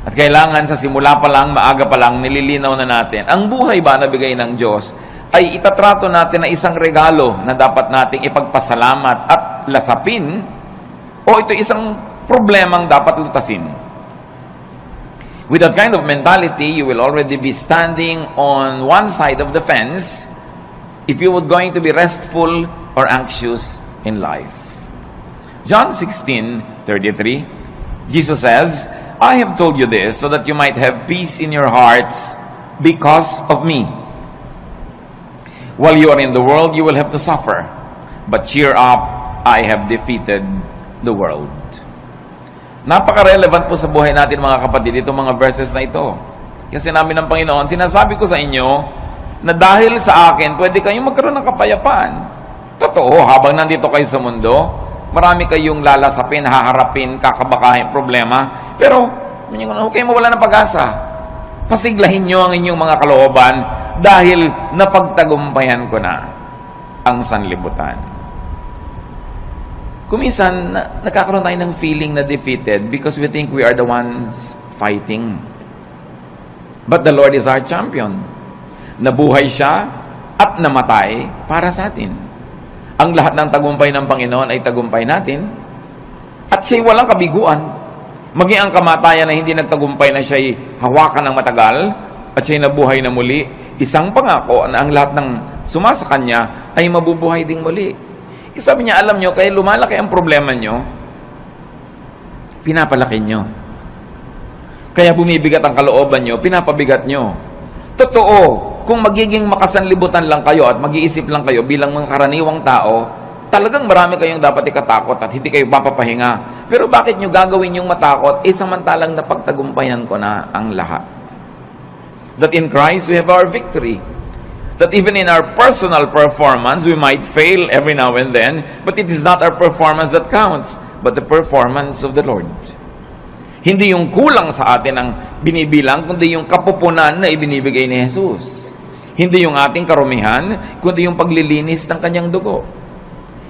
At kailangan sa simula pa lang, maaga pa lang, nililinaw na natin. Ang buhay ba na bigay ng Diyos ay itatrato natin na isang regalo na dapat nating ipagpasalamat at lasapin, o ito isang problemang dapat lutasin. With that kind of mentality, you will already be standing on one side of the fence if you were going to be restful or anxious in life. John 16:33, Jesus says, I have told you this so that you might have peace in your hearts because of me. While you are in the world, you will have to suffer. But cheer up, I have defeated the world. Napaka-relevant po sa buhay natin mga kapatid, itong mga verses na ito. Kasi namin ng Panginoon, sinasabi ko sa inyo na dahil sa akin, pwede kayong magkaroon ng kapayapaan. Totoo, habang nandito kayo sa mundo, marami kayong lalasapin, haharapin, kakabakahin, problema. Pero, huwag kayong mawala ng pag-asa. Pasiglahin nyo ang inyong mga kalooban dahil napagtagumpayan ko na ang sanlibutan. Kuminsan, nagkakaroon tayo ng feeling na defeated because we think we are the ones fighting. But the Lord is our champion. Nabuhay siya at namatay para sa atin. Ang lahat ng tagumpay ng Panginoon ay tagumpay natin. At siya'y walang kabiguan. Maging ang kamatayan na hindi nagtagumpay na siya'y hawakan ng matagal at siya'y nabuhay na muli, isang pangako na ang lahat ng sumasa kanya ay mabubuhay ding muli. Kasi sabi niya, alam nyo, kaya lumalaki ang problema nyo, pinapalaki nyo. Kaya bumibigat ang kalooban nyo, pinapabigat nyo. Totoo, kung magiging makasanlibutan lang kayo at mag-iisip lang kayo bilang mga karaniwang tao, talagang marami kayong dapat ikatakot at hindi kayo papapahinga. Pero bakit nyo gagawin yung matakot? Samantalang napagtagumpayan ko na ang lahat. That in Christ we have our victory. That even in our personal performance, we might fail every now and then, but it is not our performance that counts, but the performance of the Lord. Hindi yung kulang sa atin ang binibilang, kundi yung kapupunan na ibinibigay ni Jesus. Hindi yung ating karumihan, kundi yung paglilinis ng kanyang dugo.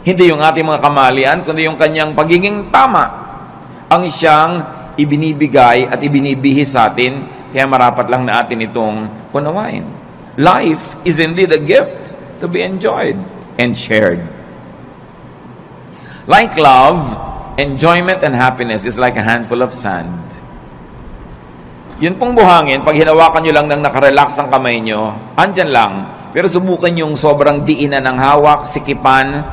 Hindi yung ating mga kamalian, kundi yung kanyang pagiging tama. Ang siyang ibinibigay at ibinibihis sa atin, kaya marapat lang na atin itong unawain. Life is indeed a gift to be enjoyed and shared. Like love, enjoyment and happiness is like a handful of sand. Yun pong buhangin, pag hinawakan nyo lang nang nakarelax ang kamay nyo, andyan lang. Pero subukan yung sobrang diinan ng hawak, sikipan,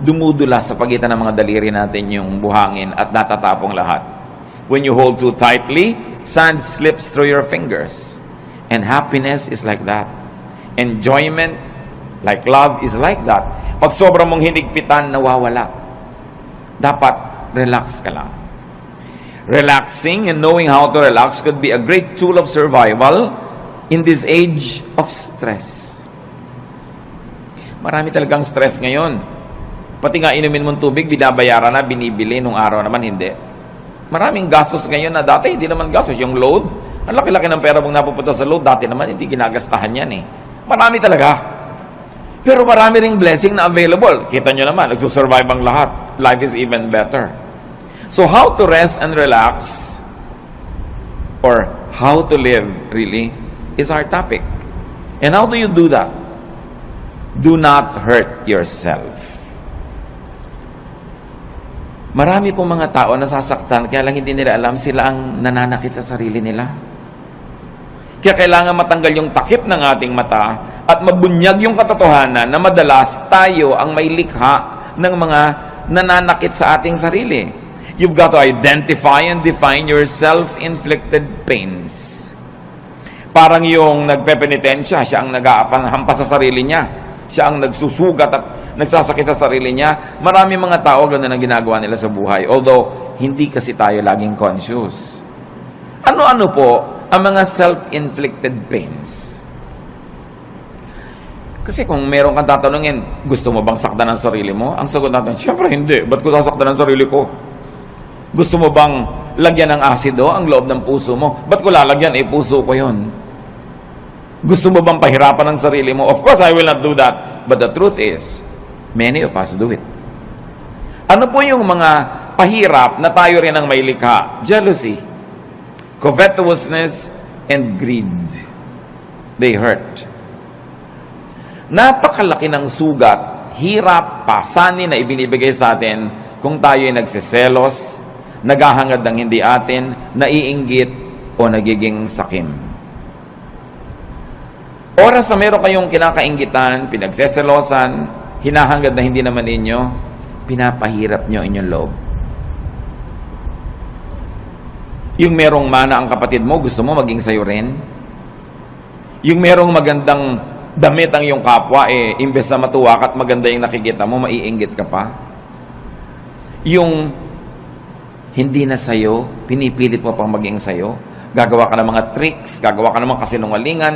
dumudula sa pagitan ng mga daliri natin yung buhangin at natatapong lahat. When you hold too tightly, sand slips through your fingers. And happiness is like that. Enjoyment, like love, is like that. Pag sobrang mong hinigpitan, nawawala. Dapat relax ka lang. Relaxing and knowing how to relax could be a great tool of survival in this age of stress. Marami talagang stress ngayon. Pati nga inumin mong tubig, binabayaran na, binibili, nung araw naman hindi. Maraming gastos ngayon na dati hindi naman gastos. Yung load, ang laki-laki ng pera mong napupunta sa load, dati naman hindi ginagastahan yan eh. Marami talaga. Pero marami ring blessing na available. Kita nyo naman, nagsusurvive ang lahat. Life is even better. So how to rest and relax, or how to live really, is our topic. And how do you do that? Do not hurt yourself. Marami pong mga tao nasasaktan, kaya lang hindi nila alam sila ang nananakit sa sarili nila. Kaya kailangan matanggal yung takip ng ating mata at mabunyag yung katotohanan na madalas tayo ang may likha ng mga nananakit sa ating sarili. You've got to identify and define your self-inflicted pains. Parang yung nagpepenitensya, siya ang nag-aapanhampas sa sarili niya. Siya ang nagsusugat at nagsasakit sa sarili niya. Marami mga tao ganoon ang ginagawa nila sa buhay. Although, hindi kasi tayo laging conscious. Ano-ano po ang mga self-inflicted pains? Kasi kung meron kang tatanungin, gusto mo bang saktan ang sarili mo? Ang sagot natin, siyempre hindi. Ba't ko sasaktan ang sarili ko? Gusto mo bang lagyan ng asido ang loob ng puso mo? Ba't ko lalagyan? Puso ko yun. Gusto mo bang pahirapan ang sarili mo? Of course, I will not do that. But the truth is, many of us do it. Ano po yung mga pahirap na tayo rin ang may likha? Jealousy. covetousness, and greed. They hurt. Napakalaki ng sugat, hirap, pasanin na ibinibigay sa atin kung tayo ay nagsiselos, naghahangad ng hindi atin, naiinggit, o nagiging sakim. Oras na meron kayong kinakainggitan, pinagseselosan, hinahangad na hindi naman ninyo, pinapahirap nyo inyong loob. Yung merong mana ang kapatid mo, gusto mo maging sayo rin? Yung merong magandang damit ang iyong kapwa, imbes na matuwa ka at maganda yung nakikita mo, maiinggit ka pa? Yung hindi na sayo, pinipilit mo pang maging sayo, gagawa ka ng mga tricks, gagawa ka ng mga kasinungalingan,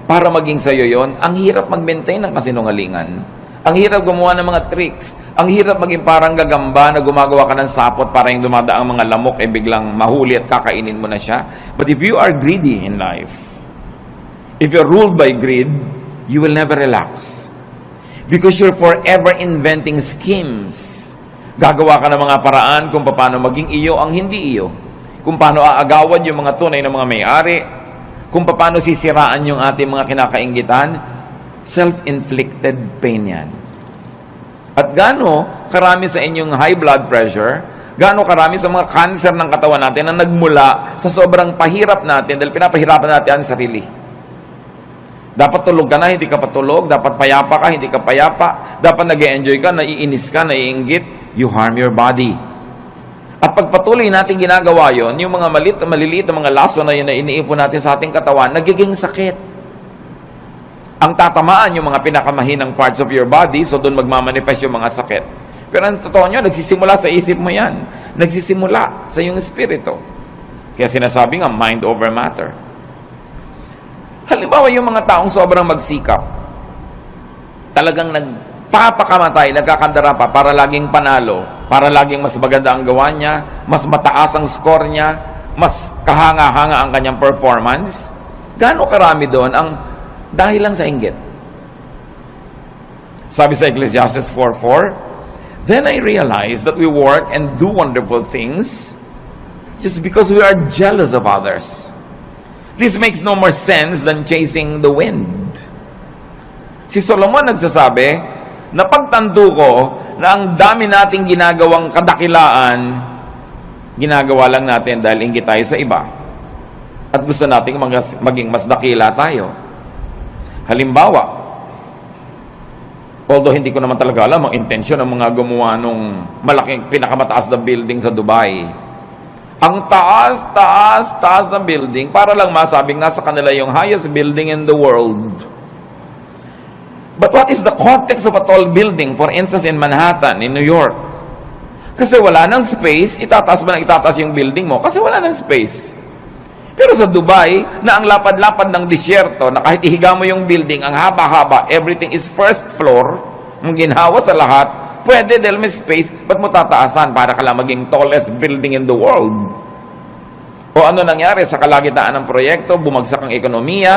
para maging sayo yon. Ang hirap mag-maintain ng kasinungalingan. Ang hirap gumawa ng mga tricks. Ang hirap maging parang gagamba na gumagawa ka ng sapot para yung dumadaang mga lamok biglang mahuli at kakainin mo na siya. But if you are greedy in life, if you're ruled by greed, you will never relax. Because you're forever inventing schemes. Gagawa ka ng mga paraan kung paano maging iyo ang hindi iyo. Kung paano aagawad yung mga tunay na mga may-ari. Kung paano sisiraan yung ating mga kinakainggitan. Self-inflicted pain yan. At gaano karami sa inyong high blood pressure, gaano karami sa mga cancer ng katawan natin na nagmula sa sobrang pahirap natin dahil pinapahirapan natin ang sarili. Dapat tulog ka na, hindi ka patulog. Dapat payapa ka, hindi ka payapa. Dapat nag-e-enjoy ka, naiinis ka, naiinggit. You harm your body. At pagpatuloy natin ginagawa yon, yung mga maliliit na mga laso na yun na iniipon natin sa ating katawan, nagiging sakit. Ang tatamaan yung mga pinakamahinang parts of your body, so doon magmamanifest yung mga sakit. Pero ang totoo nyo, nagsisimula sa isip mo yan. Nagsisimula sa iyong espiritu. Kaya sinasabi nga, mind over matter. Halimbawa, yung mga taong sobrang magsikap, talagang nagpapakamatay, nagkakandara pa para laging panalo, para laging mas maganda ang gawa niya, mas mataas ang score niya, mas kahanga-hanga ang kanyang performance. Gaano karami doon ang dahil lang sa inggit? Sabi sa Ecclesiastes 4:4, "Then I realized that we work and do wonderful things just because we are jealous of others. This makes no more sense than chasing the wind." Si Solomon nagsasabi na pagtanto ko na ang dami nating ginagawang kadakilaan, ginagawa lang natin dahil inggit tayo sa iba. At gusto nating maging mas dakila tayo. Halimbawa, although hindi ko naman talaga alam ang intensyon ng mga gumawa nung malaking pinakamataas na building sa Dubai. Ang taas ng building para lang masabing nasa kanila yung highest building in the world. But what is the context of a tall building, for instance in Manhattan, in New York? Kasi wala nang space, itataas ba na itataas yung building mo? Kasi wala nang space. Pero sa Dubai, na ang lapad-lapad ng disyerto, na kahit ihiga mo yung building, ang haba-haba, everything is first floor, ang ginhawa sa lahat, pwede dahil may space, ba't mo tataasan para ka lang maging tallest building in the world? O ano nangyari sa kalagitnaan ng proyekto, bumagsak ang ekonomiya,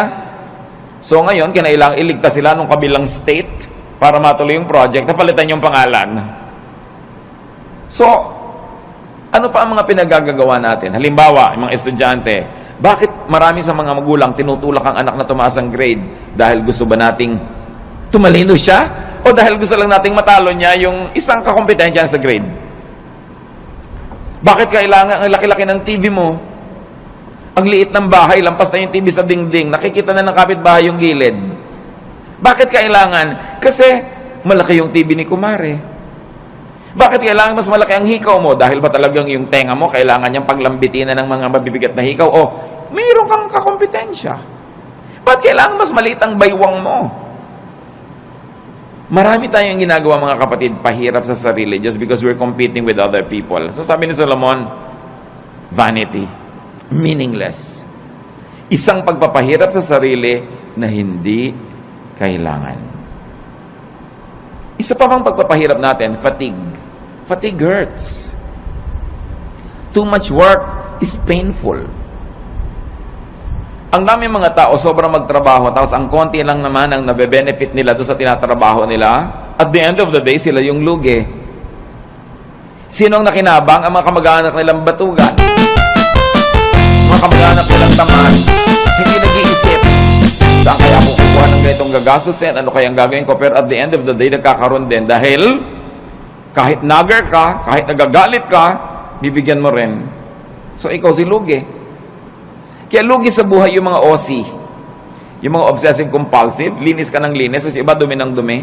so ngayon, kinailangang iligtas sila ng kabilang state para matuloy yung project, napalitan yung pangalan. So, ano pa ang mga pinagagagawa natin? Halimbawa, yung mga estudyante, bakit marami sa mga magulang tinutulak ang anak na tumaas ang grade? Dahil gusto ba nating tumalino siya? O dahil gusto lang nating matalo niya yung isang kakompetensya sa grade? Bakit kailangan ang laki-laki ng TV mo? Ang liit ng bahay, lampas na yung TV sa dingding, nakikita na ng kapitbahay yung gilid. Bakit kailangan? Kasi malaki yung TV ni Kumare. Bakit kailangan mas malaki ang hikaw mo? Dahil ba talagang yung tenga mo, kailangan niyang paglambitin ng mga mabibigat na hikaw? O, mayroon kang kakompetensya. Bakit kailangan mas maliit ang baywang mo? Marami tayong ginagawa mga kapatid, pahirap sa sarili just because we're competing with other people. So sabi ni Solomon, vanity, meaningless. Isang pagpapahirap sa sarili na hindi kailangan. Isa pa bang pagpapahirap natin? Fatigue. Fatigue hurts. Too much work is painful. Ang dami mga tao sobrang magtrabaho, tapos ang konti lang naman ang nabe-benefit nila doon sa tinatrabaho nila. At the end of the day, sila yung lugi. Sino ang nakinabang? Ang mga kamag-anak nilang batugan. Mga kamag-anak nilang tamad, hindi nag-iisip, saan kaya ako kukuha ng ganitong gagastusin, ano kaya ang gagawin ko, pero at the end of the day, nagkakaroon din dahil kahit nagger ka, kahit nagagalit ka, bibigyan mo rin. So, ikaw si lugi. Kaya lugi sa buhay yung mga OC, yung mga obsessive-compulsive, linis ka ng linis, as iba dumi ng dumi.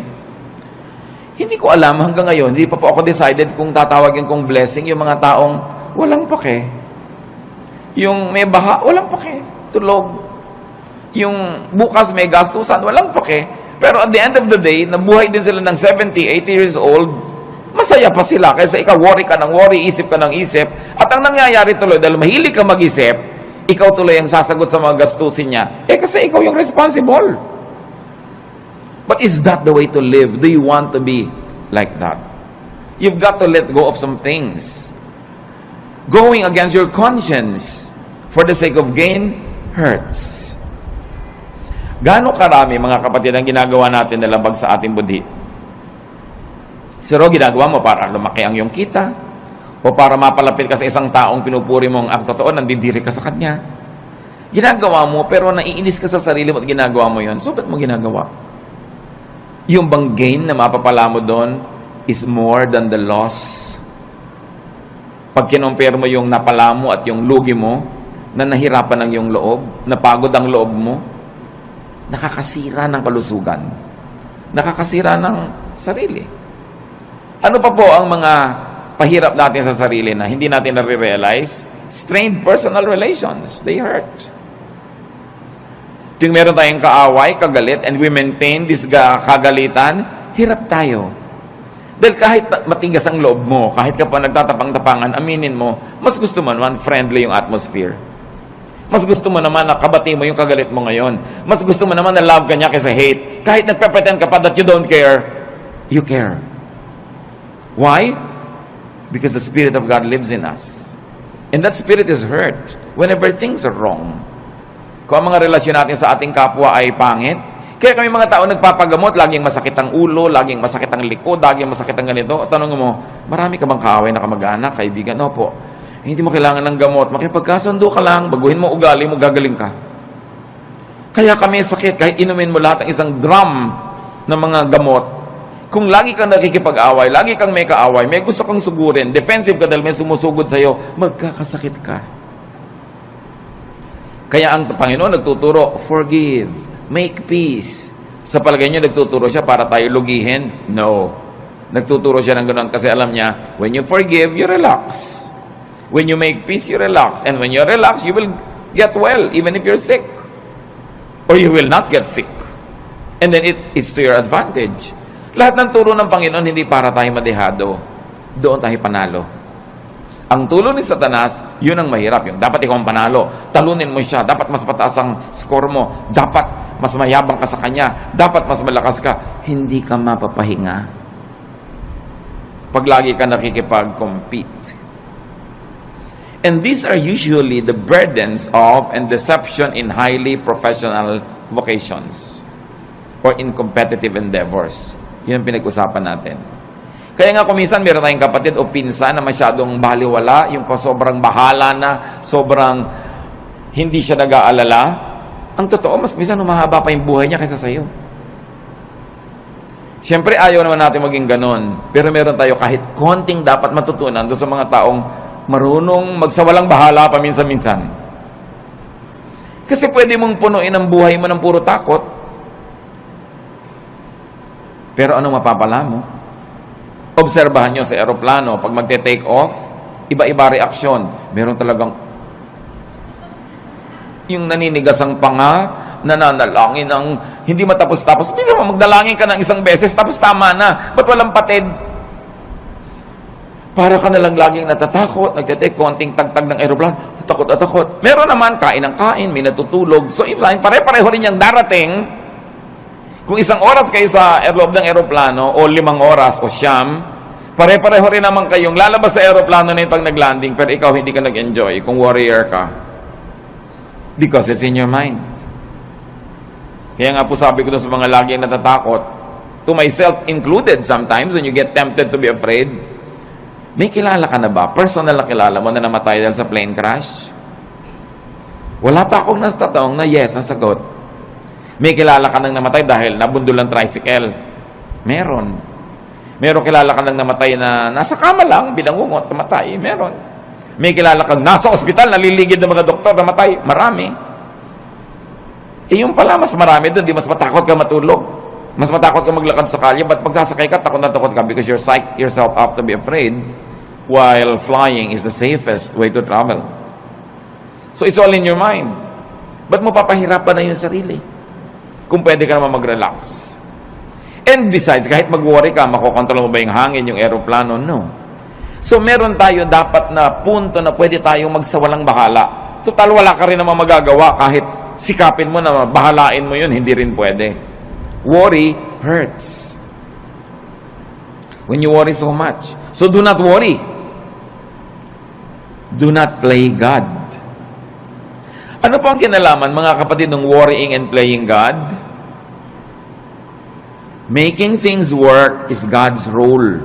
Hindi ko alam hanggang ngayon, hindi pa po ako decided kung tatawagin kong blessing yung mga taong walang pake. Yung may baha, walang pake. Tulog. Yung bukas may gastusan, walang pake. Pero at the end of the day, nabuhay din sila ng 70, 80 years old, masaya pa sila kaysa ikaw worry ka ng worry, isip ka ng isip. At ang nangyayari tuloy, dahil mahilig ka mag-isip, ikaw tuloy ang sasagot sa mga gastusin niya. Kasi ikaw yung responsible. But is that the way to live? Do you want to be like that? You've got to let go of some things. Going against your conscience for the sake of gain hurts. Gaano karami, mga kapatid, ang ginagawa natin na labag sa ating budhi? Siro, ginagawa mo para lumaki ang iyong kita, o para mapalapit ka sa isang taong pinupuri mong ang totoo, nandidiri ka sa kanya. Ginagawa mo, pero naiinis ka sa sarili mo at ginagawa mo yon. So, ba't mo ginagawa? Yung bang gain na mapapala mo doon is more than the loss. Pag kinompare mo yung napala mo at yung lugi mo, na nahirapan ng yung loob, napagod ang loob mo, nakakasira ng kalusugan. Nakakasira ng sarili. Ano pa po ang mga pahirap natin sa sarili na hindi natin nare-realize? Strained personal relations. They hurt. Tuwing meron tayong kaaway, kagalit, and we maintain this kagalitan, hirap tayo. Dahil kahit matigas ang loob mo, kahit ka pa nagtatapang-tapangan, aminin mo, mas gusto mo naman friendly yung atmosphere. Mas gusto mo naman na kabati mo yung kagalit mo ngayon. Mas gusto mo naman na love ka niya kaysa hate. Kahit nagpe-pretend ka pa that you don't care, you care. Why? Because the Spirit of God lives in us. And that Spirit is hurt whenever things are wrong. Kung ang mga relasyon natin sa ating kapwa ay pangit, kaya kami mga tao nagpapagamot, laging masakit ang ulo, laging masakit ang likod, laging masakit ang ganito. Tanong mo, marami ka bang kaaway na kamag-anak, kaibigan? Opo. Hindi mo kailangan ng gamot. Makipagkasundo ka lang, baguhin mo ugali mo, gagaling ka. Kaya kami sakit, kahit inumin mo lahat ng isang drum ng mga gamot, kung lagi kang nakikipag-away, lagi kang may kaaway, may gusto kang sugurin, defensive ka dahil may sumusugod sa'yo, magkakasakit ka. Kaya ang Panginoon nagtuturo, forgive, make peace. Sa palagay niyo, nagtuturo siya para tayo lugihin? No. Nagtuturo siya ng ganoon kasi alam niya, when you forgive, you relax. When you make peace, you relax. And when you relax, you will get well, even if you're sick. Or you will not get sick. And then it's to your advantage. Lahat ng turo ng Panginoon, hindi para tayo madehado. Doon tayo panalo. Ang tulo ni Satanas, yun ang mahirap. Yung dapat ikaw ang panalo. Talunin mo siya. Dapat mas mataas ang score mo. Dapat mas mayabang ka sa kanya. Dapat mas malakas ka. Hindi ka mapapahinga. Pag lagi ka nakikipag-compete. And these are usually the burdens of and deception in highly professional vocations or in competitive endeavors. Yun ang pinag-usapan natin. Kaya nga kuminsan meron tayong kapatid o pinsan na masyadong baliwala, yung sobrang bahala na, sobrang hindi siya nag-aalala. Ang totoo, mas minsan humahaba pa yung buhay niya kaysa sa'yo. Siyempre, ayaw naman natin maging ganon. Pero meron tayo kahit konting dapat matutunan doon sa mga taong marunong magsawalang bahala paminsan-minsan. Kasi pwede mong punuin ang buhay mo ng puro takot. Pero anong mapapala mo? Obserbahan nyo sa aeroplano, pag magte-take off, iba-iba reaksyon. Meron talagang yung naninigas ang panga, nananalangin ang hindi matapos-tapos. Minsan magdalangin ka ng isang beses, tapos tama na. Ba't walang patid? Para ka nalang laging natatakot, nagte-take konting tagtag ng aeroplano, takot at takot. Meron naman, kain ng kain, may natutulog. So, if pare-pareho rin yung darating. Kung 1 oras kayo sa loob ng aeroplano, o 5 oras, o siyam, pare-pareho rin naman kayong lalabas sa aeroplano na yung pag nag-landing, pero ikaw hindi ka nag-enjoy kung warrior ka. Because it's in your mind. Kaya nga po sabi ko dun sa mga laging natatakot, to myself included sometimes, when you get tempted to be afraid, may kilala ka na ba? Personal na kilala mo na namatay dahil sa plane crash? Wala pa akong nastatong na yes ang sagot. May kilala ka nang namatay dahil nabundol ang tricycle. Meron. Meron kilala ka nang namatay na nasa kama lang, binangungot, namatay. Meron. May kilala kang nasa ospital, naliligid ng mga doktor, namatay. Marami. Yung pala, mas marami doon. Di mas matakot ka matulog. Mas matakot ka maglakad sa kalye. Ba't magsasakay ka, takot na takot ka because you're psyched yourself up to be afraid while flying is the safest way to travel. So it's all in your mind. Ba't mo papahirapan na yung sarili? Kung pwede ka naman mag-relax. And besides, kahit mag-worry ka, makokontrol mo ba yung hangin, yung aeroplano? No. So meron tayo dapat na punto na pwede tayong magsawalang bahala. Total, wala ka rin naman magagawa kahit sikapin mo na bahalain mo yun, hindi rin pwede. Worry hurts. When you worry so much. So do not worry. Do not play God. Ano po ang kinalaman, mga kapatid, ng worrying and playing God? Making things work is God's role.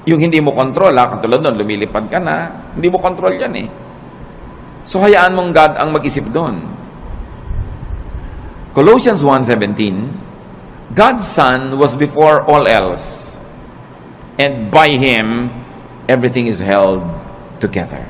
Yung hindi mo control, katulad nun, lumilipad ka na, hindi mo control yan eh. So, hayaan mong God ang mag-isip doon. Colossians 1:17, God's Son was before all else, and by Him, everything is held together.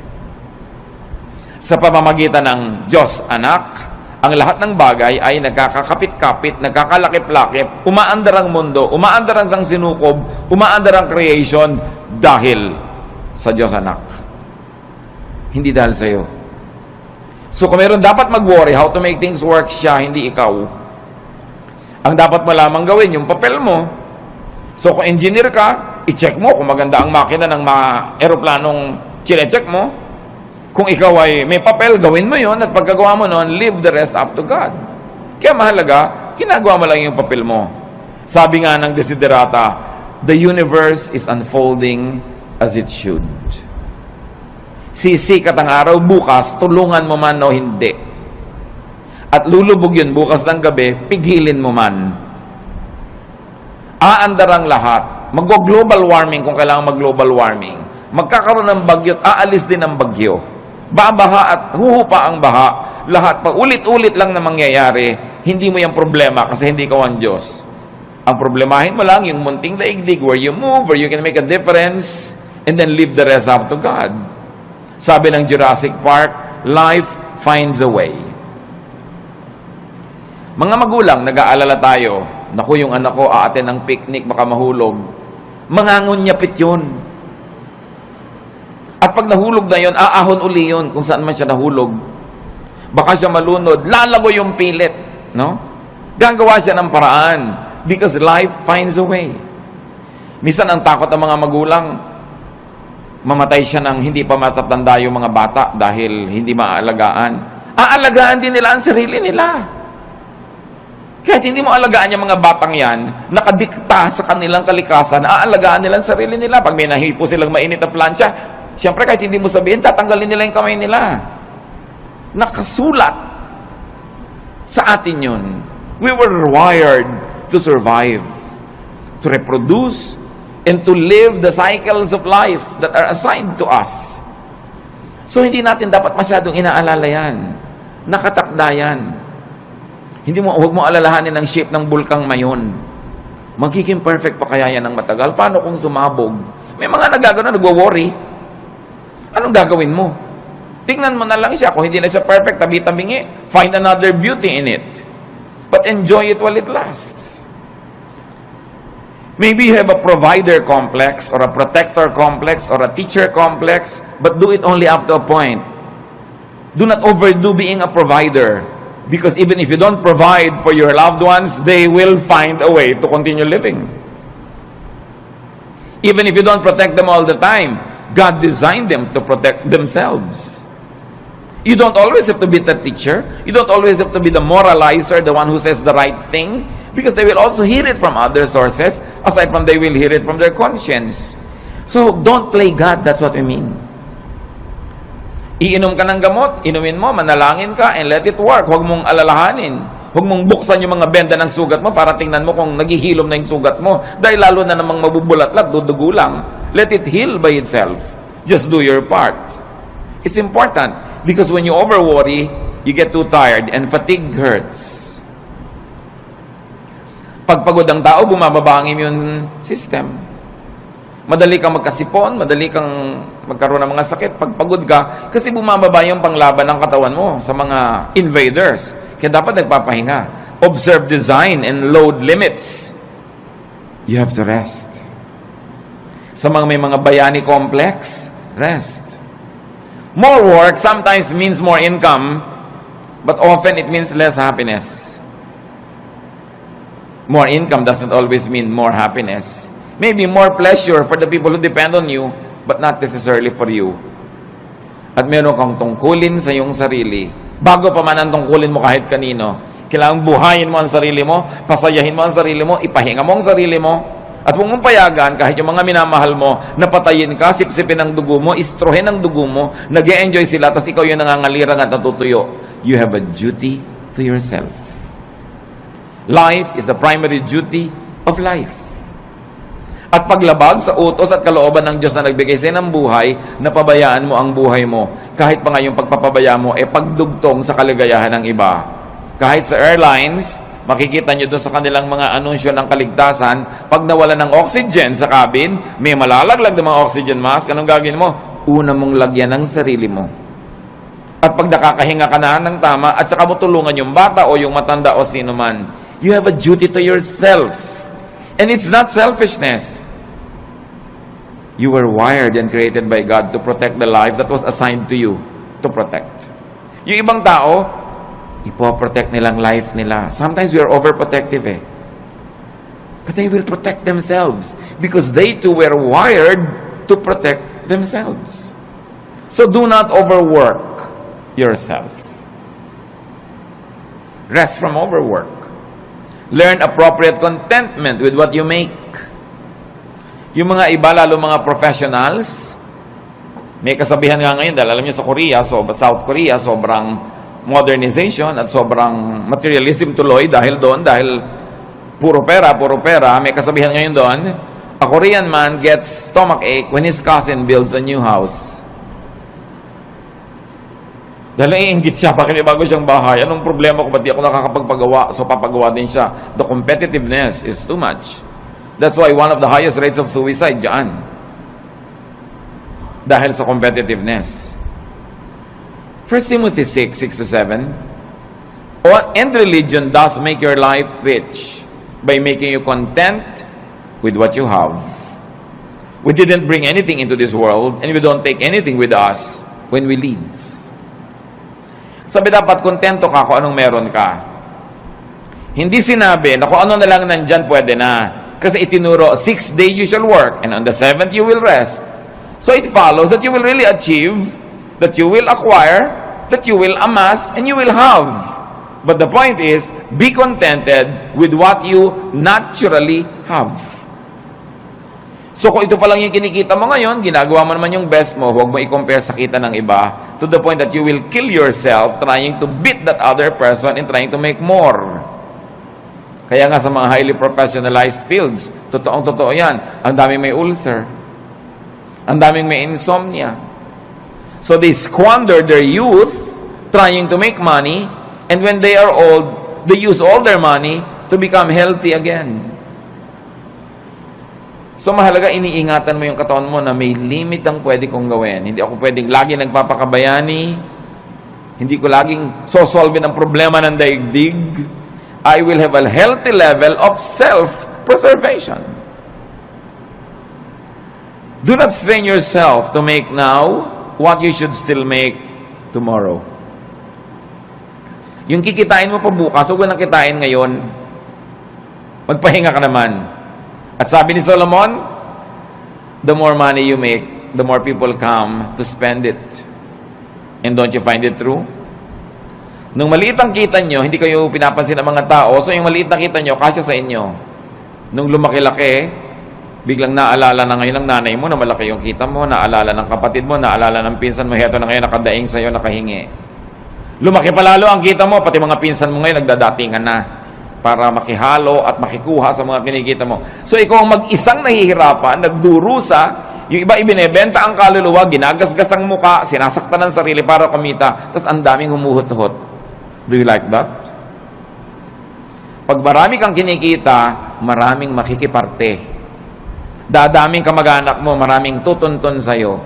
Sa pamamagitan ng Diyos Anak, ang lahat ng bagay ay nagkakakapit-kapit, nagkakalakip-lakip, umaandar ang mundo, umaandar ang sinukob, umaandar ang creation dahil sa Diyos Anak. Hindi dahil sa iyo. So kung meron dapat mag-worry how to make things work, siya, hindi ikaw. Ang dapat mo lamang gawin, yung papel mo. So kung engineer ka, i-check mo kung maganda ang makina ng mga aeroplanong chine-check mo. Kung ikaw ay may papel, gawin mo yon at pagkagawa mo noon, leave the rest up to God. Kaya mahalaga, ginagawa mo lang yung papel mo. Sabi nga ng Desiderata, the universe is unfolding as it should. Sisikat ang araw bukas, tulungan mo man o hindi. At lulubog yun bukas ng gabi, pigilin mo man. Aandar ang lahat. Mag-global warming kung kailangan mag-global warming. Magkakaroon ng bagyo at aalis din ang bagyo. Babaha at huhupa ang baha. Lahat pa, ulit-ulit lang na mangyayari. Hindi mo yung problema kasi hindi ka ang Diyos. Ang problemahin mo lang yung munting daigdig where you move, where you can make a difference, and then leave the rest up to God. Sabi ng Jurassic Park, life finds a way. Mga magulang, nag-aalala tayo, naku, yung anak ko aaten ng picnic, baka mahulog. Mangangunyapit yun. At pag nahulog na yun, aahon uli yun kung saan man siya nahulog. Baka siya malunod, lalago yung pilit. No? Gagawa siya ng paraan because life finds a way. Minsan ang takot ng mga magulang, mamatay siya ng hindi pa matatanda yung mga bata dahil hindi maaalagaan. Aalagaan din nila ang sarili nila. Kahit hindi mo alagaan yung mga batang yan, nakadikta sa kanilang kalikasan, aalagaan nila ang sarili nila. Pag may nahipo silang mainit na plancha, siyempre kahit hindi mo sabihin, tatanggalin nila yung kamay nila. Nakasulat sa atin yun. We were wired to survive, to reproduce, and to live the cycles of life that are assigned to us. So hindi natin dapat masyadong inaalala yan. Nakatakda yan. Huwag mo alalahanin ang shape ng bulkang mayon. Magiging perfect pa kaya yan ng matagal? Paano kung sumabog? May mga nagagano, nagwo-worry. Anong gagawin mo? Tingnan mo na lang siya. Kung hindi na siya perfect, tabi-tabingi, find another beauty in it. But enjoy it while it lasts. Maybe you have a provider complex, or a protector complex, or a teacher complex, but do it only up to a point. Do not overdo being a provider. Because even if you don't provide for your loved ones, they will find a way to continue living. Even if you don't protect them all the time, God designed them to protect themselves. You don't always have to be the teacher. You don't always have to be the moralizer, the one who says the right thing, because they will also hear it from other sources, aside from they will hear it from their conscience. So, don't play God, that's what we mean. Iinom ka ng gamot, inumin mo, manalangin ka, and let it work. Huwag mong alalahanin. Huwag mong buksan yung mga benda ng sugat mo para tingnan mo kung naghihilom na yung sugat mo. Dahil lalo na namang mabubulat-lat, dudugo lang. Let it heal by itself. Just do your part. It's important because when you over-worry, you get too tired and fatigue hurts. Pag pagod ang tao, bumababa ang immune system. Madali kang magkasipon, madali kang magkaroon ng mga sakit pag pagod ka kasi bumababa yung panglaban ng katawan mo sa mga invaders. Kaya dapat nagpapahinga. Observe design and load limits. You have to rest. Sa mga may mga bayani complex, rest. More work sometimes means more income, but often it means less happiness. More income doesn't always mean more happiness. Maybe more pleasure for the people who depend on you, but not necessarily for you. At meron kang tungkulin sa iyong sarili. Bago pa man ang tungkulin mo kahit kanino, kailangang buhayin mo ang sarili mo, pasayahin mo ang sarili mo, ipahinga mo ang sarili mo, at huwag mong payagan kahit yung mga minamahal mo, napatayin ka, sipsipin ang dugo mo, istrohin ang dugo mo, nag-e-enjoy sila, tapos ikaw yung nangangalirang at natutuyo. You have a duty to yourself. Life is the primary duty of life. At paglabag sa utos at kalooban ng Diyos na nagbigay sa ng buhay, napabayaan mo ang buhay mo. Kahit pa nga yung pagpapabaya mo, pagdugtong sa kaligayahan ng iba. Kahit sa airlines, makikita nyo doon sa kanilang mga anunsyo ng kaligtasan, pag nawala ng oxygen sa cabin, may malalaglag ng mga oxygen mask, anong gagawin mo? Una mong lagyan ng sarili mo. At pag nakakahinga ka na ng tama, at saka mo tulungan yung bata o yung matanda o sino man, you have a duty to yourself. And it's not selfishness. You were wired and created by God to protect the life that was assigned to you to protect. Yung ibang tao, ipoprotect nilang life nila. Sometimes we are overprotective But they will protect themselves because they too were wired to protect themselves. So do not overwork yourself. Rest from overwork. Learn appropriate contentment with what you make. Yung mga iba, lalo mga professionals, may kasabihan nga ngayon, dahil alam nyo sa Korea, South Korea, sobrang modernization at sobrang materialism tuloy dahil puro pera, may kasabihan ngayon doon, a Korean man gets stomachache when his cousin builds a new house. Dahil naiinggit siya, bakit may bago siyang bahay? Anong problema ko, ba't di ako nakakapagpagawa? So papagawa din siya. The competitiveness is too much. That's why one of the highest rates of suicide dyan. Dahil sa competitiveness. 1 Timothy 6:6-7, and religion does make your life rich by making you content with what you have. We didn't bring anything into this world and we don't take anything with us when we leave. Sabi dapat kontento ka kung anong meron ka. Hindi sinabi na kung ano na lang nandyan pwede na. Kasi itinuro, 6 days you shall work and on the 7th you will rest. So it follows that you will really achieve, that you will acquire, that you will amass, and you will have. But the point is, be contented with what you naturally have. So kung ito pa lang yung kinikita mo ngayon, ginagawa mo naman yung best mo, huwag mo i-compare sa kita ng iba to the point that you will kill yourself trying to beat that other person and trying to make more. Kaya nga sa mga highly professionalized fields, totoong-totoo yan, ang daming may ulcer, ang daming may insomnia. So they squander their youth trying to make money, and when they are old, they use all their money to become healthy again. So mahalaga, iniingatan mo yung katawan mo na may limit ang pwede kong gawin. Hindi ako pwedeng lagi nagpapakabayani, hindi ko laging sosolve ang problema ng daigdig. I will have a healthy level of self-preservation. Do not strain yourself to make now what you should still make tomorrow. Yung kikitain mo pa bukas, huwag nang kitain ngayon. Magpahinga ka naman. At sabi ni Solomon, the more money you make, the more people come to spend it. And don't you find it true? Nung maliit ang kita nyo, hindi kayo pinapansin ng mga tao, so yung maliit na kita nyo, kasya sa inyo. Nung lumaki-laki, biglang naalala na ngayon ng nanay mo na malaki yung kita mo, naalala ng kapatid mo, naalala ng pinsan mo, heto na ngayon nakadaing sa'yo, nakahingi. Lumaki pa lalo ang kita mo, pati mga pinsan mo ngayon nagdadatingan na para makihalo at makikuha sa mga kinikita mo. So ikaw ang mag-isang nahihirapan, nagdurusa, Yung iba, ibinebenta ang kaluluwa, ginagasgas ang muka, sinasaktan ang sarili para kumita, tapos ang daming humuhot-hot. Do you like that? Pag marami kang kinikita, maraming makikiparte. Dadaming kamag-anak mo, maraming tutuntun sa'yo.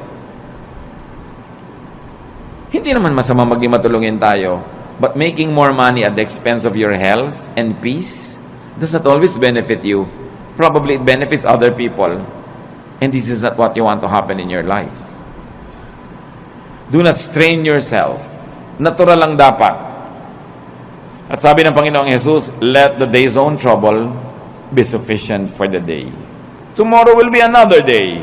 Hindi naman masama maging matulungin tayo, but making more money at the expense of your health and peace does not always benefit you. Probably it benefits other people. And this is not what you want to happen in your life. Do not strain yourself. Natural lang dapat. At sabi ng Panginoong Jesus, let the day's own trouble be sufficient for the day. Tomorrow will be another day.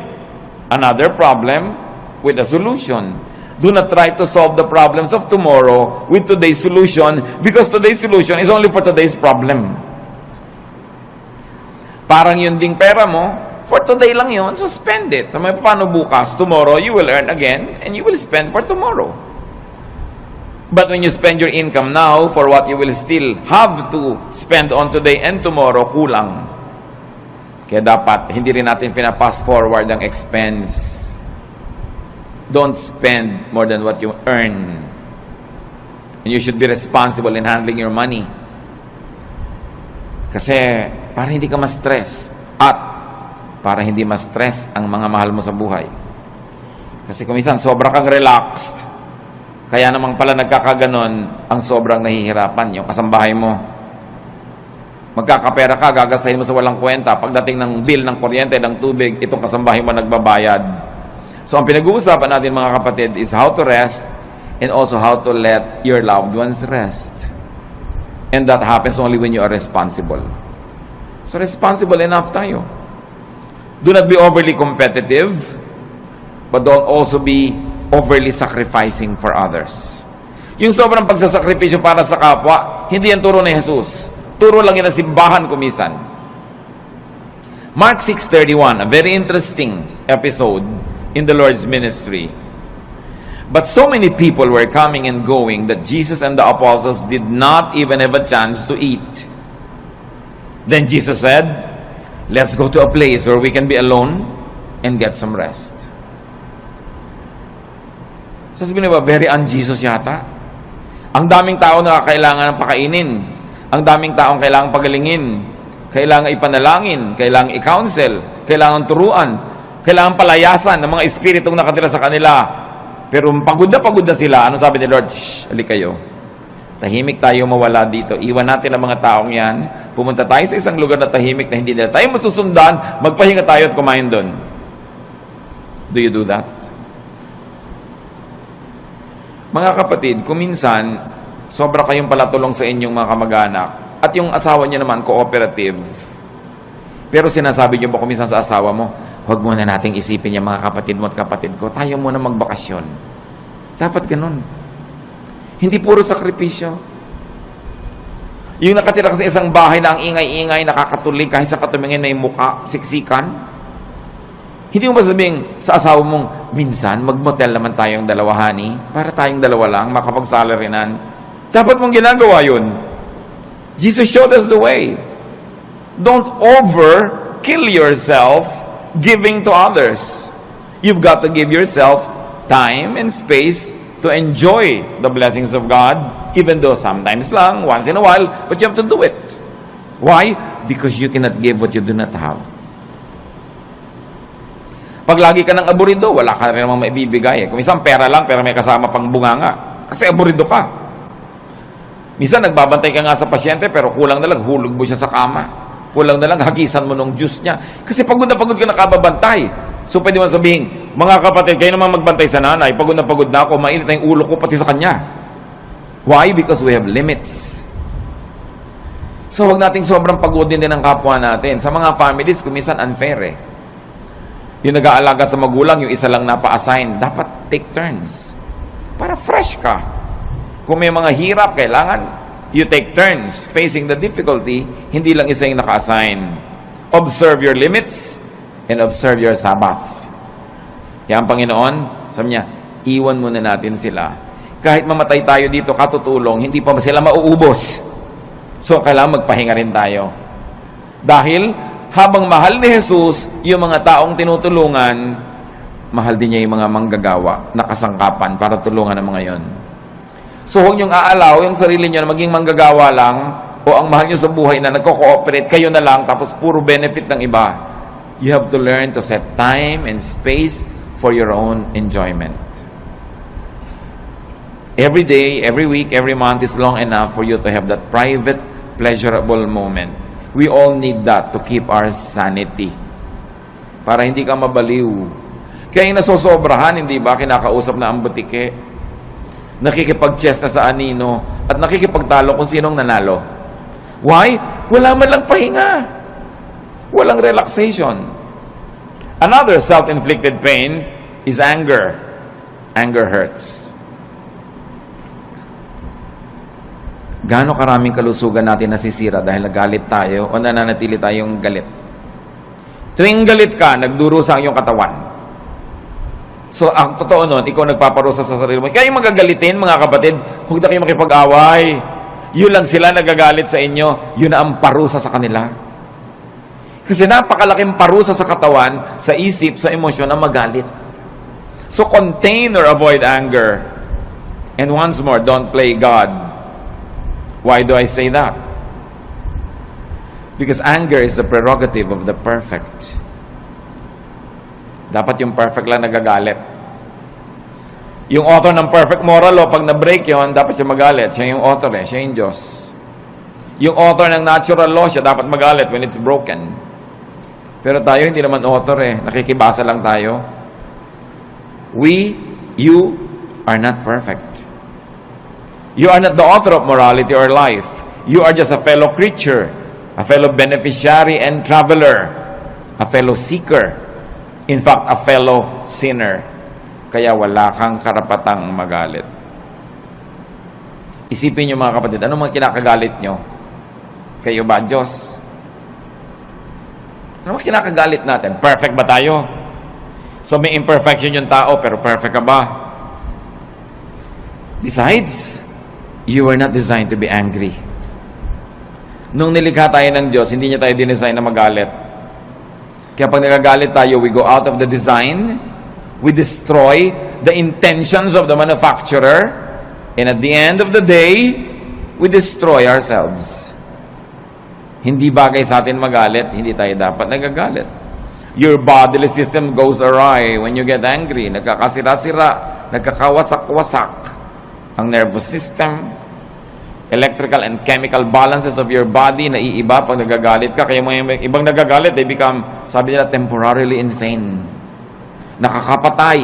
Another problem with a solution. Do not try to solve the problems of tomorrow with today's solution, because today's solution is only for today's problem. Parang yun ding pera mo, for today lang yun, so spend it. So, paano bukas? Tomorrow, you will earn again, and you will spend for tomorrow. But when you spend your income now for what you will still have to spend on today and tomorrow, kulang. Kaya dapat, hindi rin natin pina-pass forward ang expense. Don't spend more than what you earn. And you should be responsible in handling your money. Kasi, para hindi ka ma-stress. At, para hindi ma-stress ang mga mahal mo sa buhay. Kasi kung minsan, sobra kang relaxed. Kaya namang pala nagkakaganon, ang sobrang nahihirapan yung kasambahay mo. Magkakapera ka, gagastahin mo sa walang kwenta. Pagdating ng bill ng kuryente, ng tubig, itong kasambahay mo nagbabayad. So, ang pinag-uusapan natin mga kapatid is how to rest and also how to let your loved ones rest. And that happens only when you are responsible. So, responsible enough tayo. Do not be overly competitive, but don't also be overly sacrificing for others. Yung sobrang pagsasakripisyo para sa kapwa, hindi yan turo ni Jesus. Turo lang yan ang simbahan kumisan. Mark 6:31, a very interesting episode in the Lord's ministry. But so many people were coming and going that Jesus and the apostles did not even have a chance to eat. Then Jesus said, let's go to a place where we can be alone and get some rest. Sasabihin ba, very un-Jesus yata? Ang daming tao na kailangan ng pakainin. Ang daming taong kailangan pagalingin. Kailangan ipanalangin. Kailangan i-counsel. Kailangan turuan. Kailangan palayasan ng mga espiritong nakatira sa kanila. Pero pagod na sila. Ano sabi ni Lord? Shh, halik kayo. Tahimik tayo mawala dito. Iwan natin ang mga taong yan. Pumunta tayo sa isang lugar na tahimik na hindi nila tayo masusundan. Magpahinga tayo at kumain doon. Do you do that? Mga kapatid, kung minsan, sobra kayong palatulong sa inyong mga kamag-anak at yung asawa niyo naman, cooperative. Pero sinasabi niyo ba kung minsan sa asawa mo, huwag muna nating isipin yung mga kapatid mo at kapatid ko, tayo muna magbakasyon. Dapat ganun. Hindi puro sakripisyo. Yung nakatira ka sa isang bahay na ang ingay-ingay, nakakatulig kahit sa katumingin na yung mukha, siksikan. Hindi mo ba sabihin sa asawa mong, minsan, mag-motel naman tayong dalawa, honey, para tayong dalawa lang, makapag-salarinan. Dapat mong ginagawa yun. Jesus showed us the way. Don't kill yourself giving to others. You've got to give yourself time and space to enjoy the blessings of God, even though sometimes lang, once in a while, but you have to do it. Why? Because you cannot give what you do not have. Pag lagi ka ng aburido, wala ka rin namang maibibigay. Kung minsan pera lang, pero may kasama pang bunganga. Kasi aburido ka. Minsan nagbabantay ka nga sa pasyente, pero kulang na lang, hulog mo siya sa kama. Kulang na lang, hagisan mo ng juice niya. Kasi pagod na pagod ka nakababantay. So pwede mo sabihin, mga kapatid, kayo naman magbantay sa nanay, pagod na ako, mainit na yung ulo ko pati sa kanya. Why? Because we have limits. So huwag nating sobrang pagodin din ang kapwa natin. Sa mga families, kung minsan unfair eh. Yung nag-aalaga sa magulang, yung isa lang napa-assign, dapat take turns. Para fresh ka. Kung may mga hirap, kailangan you take turns facing the difficulty, hindi lang isa yung naka-assign. Observe your limits and observe your Sabbath. Kaya ang Panginoon, sabi niya, iwan muna natin sila. Kahit mamatay tayo dito, katutulong, hindi pa sila mauubos. So, kailangan magpahinga rin tayo. Dahil, habang mahal ni Jesus yung mga taong tinutulungan, mahal din niya yung mga manggagawa na kasangkapan para tulungan ang mga yon. So huwag niyong aalaw yung sarili niyo na maging manggagawa lang o ang mahal niyo sa buhay na nagko-cooperate kayo na lang tapos puro benefit ng iba. You have to learn to set time and space for your own enjoyment. Every day, every week, every month is long enough for you to have that private, pleasurable moment. We all need that to keep our sanity. Para hindi ka mabaliw. Kaya yung nasosobrahan, hindi ba, kinakausap na ang butike, nakikipag-chess na sa anino, at nakikipagtalo kung sinong nanalo. Why? Wala man lang pahinga. Walang relaxation. Another self-inflicted pain is anger. Anger hurts. Gaano karaming kalusugan natin nasisira dahil nagalit tayo o nananatili tayong galit. Tuwing galit ka, nagdurusa ang iyong katawan. So, ang totoo nun, ikaw nagpaparusa sa sarili mo. Kaya yung magagalitin, mga kapatid, huwag na kayo makipag-away. Yun lang sila nagagalit sa inyo, yun na ang parusa sa kanila. Kasi napakalaking parusa sa katawan, sa isip, sa emosyon na magalit. So, contain or avoid anger. And once more, don't play God. Why do I say that? Because anger is the prerogative of the perfect. Dapat yung perfect lang nagagalit. Yung author ng perfect moral law, pag na-break yun, dapat siya magalit. Siya yung author siya yung Diyos. Yung author ng natural law, siya dapat magalit when it's broken. Pero tayo, hindi naman author nakikibasa lang tayo. You are not perfect. You are not the author of morality or life. You are just a fellow creature, a fellow beneficiary and traveler, a fellow seeker, in fact, a fellow sinner. Kaya wala kang karapatang magalit. Isipin niyo mga kapatid, ano mga kinakagalit nyo? Kayo ba, Diyos? Ano mga kinakagalit natin? Perfect ba tayo? So may imperfection yung tao, pero perfect ka ba? Besides, you were not designed to be angry. Nung nilikha tayo ng Diyos, hindi niya tayo dinesign na magalit. Kaya pag nagagalit tayo, we go out of the design, we destroy the intentions of the manufacturer, and at the end of the day, we destroy ourselves. Hindi bagay sa atin magalit, hindi tayo dapat nagagalit. Your bodily system goes awry when you get angry. Nagkakasira-sira, nagkakawasak-wasak ang nervous system, electrical and chemical balances of your body naiiba pag nagagalit ka. Kaya mga ibang nagagalit, they become, sabi nila, temporarily insane. Nakakapatay.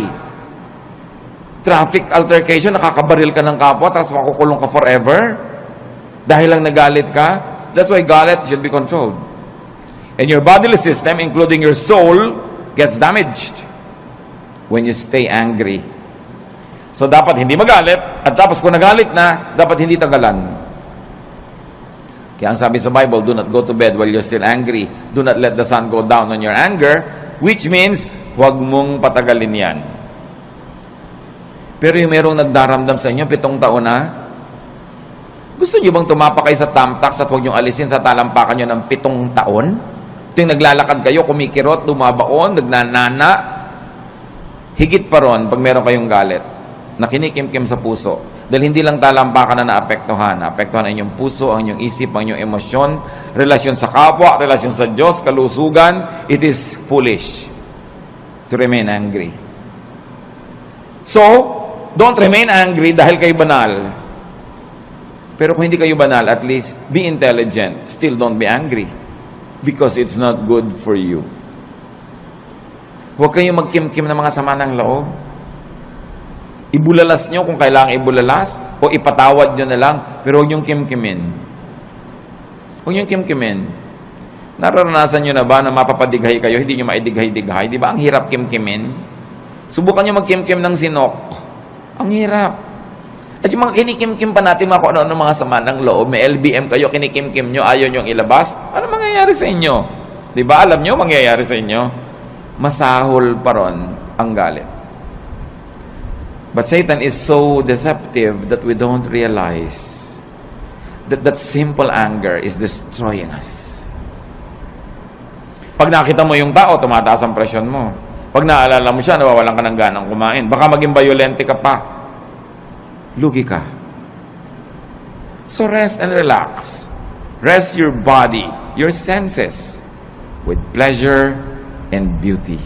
Traffic altercation, nakakabaril ka ng kapwa, tapos makukulong ka forever. Dahil lang nagalit ka. That's why galit should be controlled. And your bodily system, including your soul, gets damaged when you stay angry. So, dapat hindi magalit, at tapos kung nagalit na, dapat hindi tagalan. Kaya ang sabi sa Bible, do not go to bed while you're still angry. Do not let the sun go down on your anger, which means, huwag mong patagalin yan. Pero yung merong nagdaramdam sa inyo, 7 taon na, gusto nyo bang tumapak kayo sa tamtax at huwag nyo alisin sa talampakan nyo ng 7 taon? Ito yung naglalakad kayo, kumikirot, dumabaon, nagnanana. Higit pa ron pag meron kayong galit na kinikimkim sa puso. Dahil hindi lang talampakan na naapektuhan. Naapektuhan ang inyong puso, ang inyong isip, ang inyong emosyon, relasyon sa kapwa, relasyon sa Diyos, kalusugan. It is foolish to remain angry. So, don't remain angry dahil kayo banal. Pero kung hindi kayo banal, at least be intelligent. Still don't be angry. Because it's not good for you. Huwag kayong magkimkim ng mga sama ng loob. Ibulalas nyo kung kailangan ibulalas o ipatawad nyo na lang, pero huwag niyong kimkimin. Huwag niyong kimkimin. Nararanasan nyo na ba na mapapadighay kayo, hindi nyo maidighay-dighay? Di ba? Ang hirap kimkimin. Subukan nyo magkimkim ng sinok. Ang hirap. At yung mga kinikimkim pa natin, mga kung ano mga sama ng loob, may LBM kayo, kinikimkim nyo, ayaw nyo ilabas, ano mangyayari sa inyo? Di ba? Alam nyo mangyayari sa inyo? Masahol pa ron ang galit. But Satan is so deceptive that we don't realize that simple anger is destroying us. Pag nakita mo yung tao, tumataas ang presyon mo. Pag naalala mo siya, nawawalan ka ng ganang kumain. Baka maging violente ka pa. Lugi ka. So rest and relax. Rest your body, your senses, with pleasure and beauty.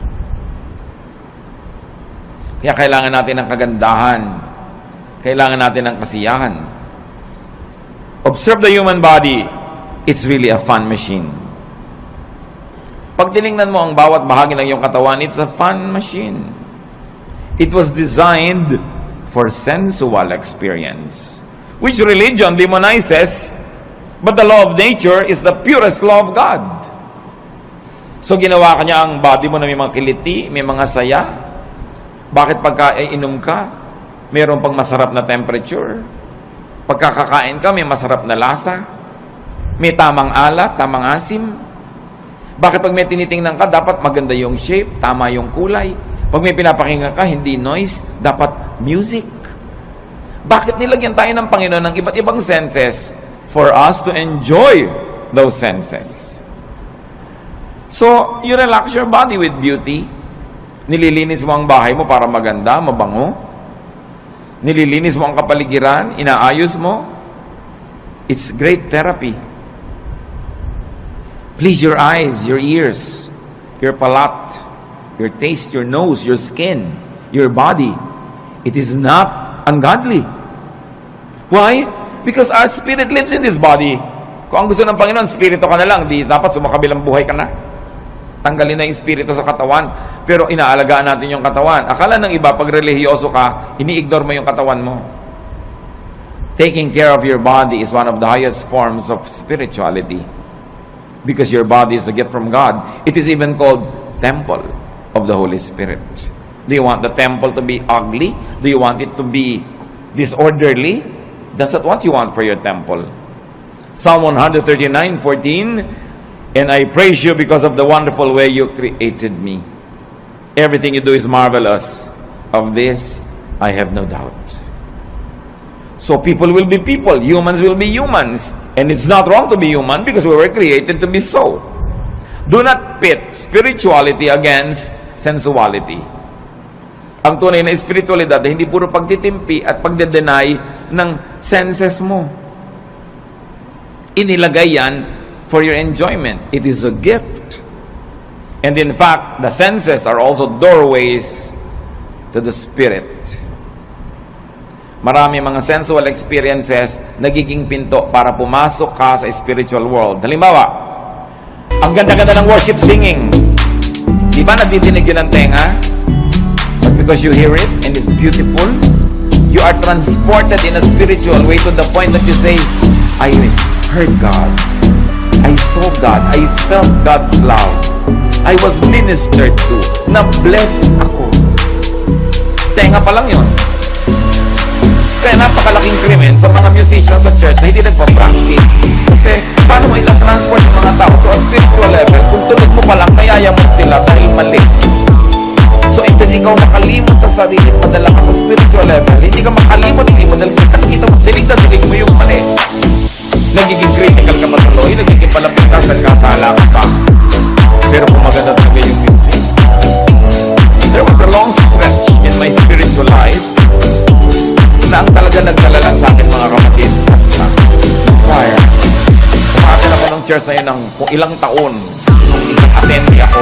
Kaya kailangan natin ng kagandahan. Kailangan natin ng kasiyahan. Observe the human body. It's really a fun machine. Pag tinignan mo ang bawat bahagi ng iyong katawan, it's a fun machine. It was designed for sensual experience, which religion demonizes, but the law of nature is the purest law of God. So ginawa kanya ang body mo na may mga kiliti, may mga saya. Bakit pagka inom ka, mayroon pang masarap na temperature? Pagkakakain ka, may masarap na lasa? May tamang alat, tamang asim? Bakit pag may tinitingnan ka, dapat maganda yung shape, tama yung kulay? Pag may pinapakinggan ka, hindi noise, dapat music. Bakit nilagyan tayo ng Panginoon ng iba't ibang senses? For us to enjoy those senses. So, you relax your body with beauty. Nililinis mo ang bahay mo para maganda, mabango. Nililinis mo ang kapaligiran, inaayos mo. It's great therapy. Please your eyes, your ears, your palate, your taste, your nose, your skin, your body. It is not ungodly. Why? Because our spirit lives in this body. Kung ang gusto ng Panginoon, spirito ka na lang, di dapat sumakabilang buhay ka na. Tanggalin na yung spirito sa katawan. Pero inaalagaan natin yung katawan. Akala ng iba, pag relihiyoso ka, ini-ignore mo yung katawan mo. Taking care of your body is one of the highest forms of spirituality. Because your body is a gift from God. It is even called temple of the Holy Spirit. Do you want the temple to be ugly? Do you want it to be disorderly? That's not what you want for your temple. Psalm 139:14, and I praise you because of the wonderful way you created me. Everything you do is marvelous. Of this, I have no doubt. So people will be people, humans will be humans. And it's not wrong to be human because we were created to be so. Do not pit spirituality against sensuality. Ang tunay na espiritualidad ay hindi puro pagtitimpi at pagde-deny ng senses mo. Inilagay yan for your enjoyment. It is a gift. And in fact, the senses are also doorways to the spirit. Marami mga sensual experiences nagiging pinto para pumasok ka sa spiritual world. Halimbawa, ang ganda-ganda ng worship singing. Di ba nagdidinig yun ng tenga? But because you hear it and it's beautiful, you are transported in a spiritual way to the point that you say, I heard God. I saw God. I felt God's love. I was ministered to. Na-bless ako. Tenga pa lang yun. Kaya napakalaking krimen sa mga musicians sa church na hindi nagpa-practice. Kasi paano mo ilang transport ng mga tao to a spiritual level kung tunog mo palang nayayamot sila dahil mali. So imbes ikaw makalimot sa sarili, padala ka sa spiritual level, hindi ka makalimot dahil kita mo, dilig mo yung mali. Nagiging critical ka patuloy, nagiging palapit ka, kasala ka pa. Pero kung maganda talaga yung music. There was a long stretch in my spiritual life na ang talaga nagdala sa akin mga kapatid ng choir. Kumapit ako ng church na yun ng kung ilang taon nung isang attendee ako.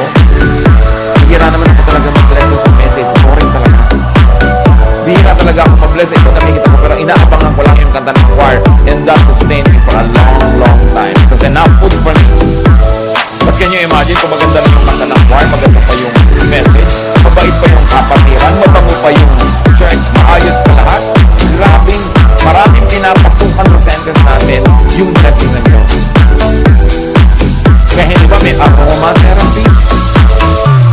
Bihira naman ako talaga mag-bless sa message. Boring talaga. Bihira talaga ako mag-bless. Ito nakikita ko pero inaabangan ko lang yung kanta ng choir and that sustained me for a long time. Kasi now food for me. But can you imagine kung maganda na yung kanta ng choir, maganda pa yung message, mabait pa yung kapatiran, mabango pa yung church, maayos pa lahat. Grabing, maraming pinapasukan sa senses natin yung blessing ng Diyos. Kaya hindi ba may aromatherapy?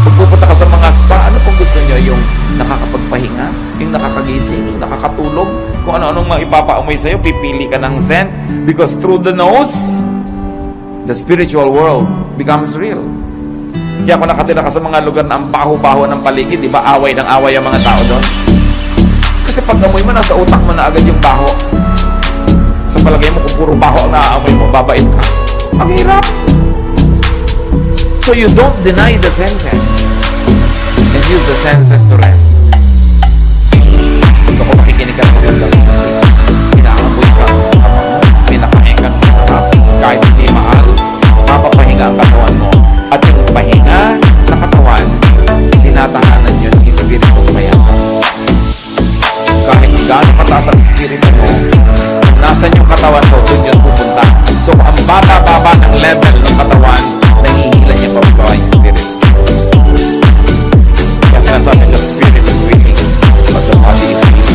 Kung pupunta ka sa mga spa, ano pong gusto nyo? Yung nakakapagpahinga, yung nakakagising, yung nakakatulog, kung ano-anong maipapaamoy sa'yo, pipili ka ng scent because through the nose, the spiritual world becomes real. Kaya kung nakatira ka sa mga lugar na ang baho-baho ng paligid, di ba away ng away ang mga tao doon? Kasi pag amoy mo, nasa utak mo na agad yung baho. Sa palagay mo, kung puro baho ang naaamoy mo, babait ka. Ang hirap. So you don't deny the senses. And use the senses to rest. Gusto ko makikinig ka ng magandang musika. Pinaamoy ka, pinakain ka ng masarap. Kahit hindi mahal, mapapahinga ang katawan mo. At yung pahinga na katawan, tinatahanan yun ng espiritu kaya. Kahit gaano kataas ang espiritu mo, nasan yung katawan mo, doon yun pupunta. So, ang baba-baba ng level ng katawan, nangihila niya pababa yung spirit. Kaya sinasabi, the spirit is willing, but the body is weak.